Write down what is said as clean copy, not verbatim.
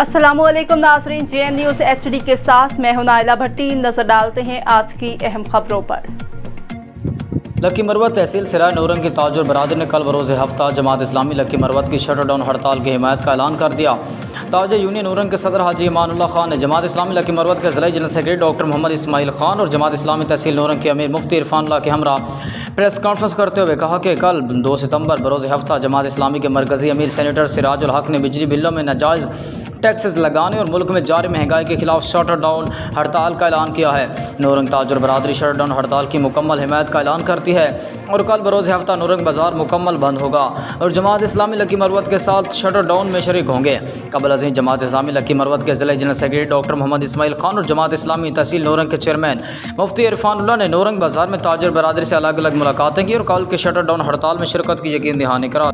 अस्सलामुअलैकुम नाज़रीन, JN news HD के साथ मैं हूं नाइला भट्टी। नजर डालते हैं आज की अहम खबरों पर। लक्की मरवत तहसील सराय नौरंग की ताजुर बरादरी ने कल बरोज़ हफ्ता जमात इस्लामी लक्की मरवत की शटर डाउन हड़ताल की हिमायत का ऐलान कर दिया। ताज यूनियन नौरंग के सदर हाजी इमानुल्लाह खान ने जमात इस्लामी लक्की मरवत के ज़िला general secretary doctor Mohammad Ismail Khan और जमात इस्लामी तहसील नौरंग के अमीर मुफ्ती इरफानुल्लाह के हमरा प्रेस कॉन्फ्रेंस करते हुए कहा कि कल 2 सितंबर बरोज़ हफ्ता जमात इस्लामी के मरकज़ी अमीर सेनेटर सिराजुल हक ने बिजली बिलों में नाजायज़ टैक्सेस लगाने और मुल्क में जारी महंगाई के खिलाफ शटर डाउन हड़ताल का ऐलान किया है। नौरंग ताजुर बरादरी शटर डाउन हड़ताल की मुकम्मल हिमायत का ऐलान करती है और कल बरोज़ हफ्ता नौरंग बाज़ार मुकम्मल बंद होगा और जमात इस्लामी लक्की मरवत के साथ शटर डाउन में शरीक होंगे। कबल अज़ीं जमात इस्लामी लक्की मरवत के ज़िला general secretary doctor Mohammad Ismail Khan और जमात इस्लामी तहसील नौरंग के चेयरमैन मुफ्ती इरफानुल्लाह ने नौरंग बाज़ार में ताजुर बरादरी से अलग अलग मुलाकातें की और कल के शटर डाउन हड़ताल में शिरकत की यकीन दहानी करा।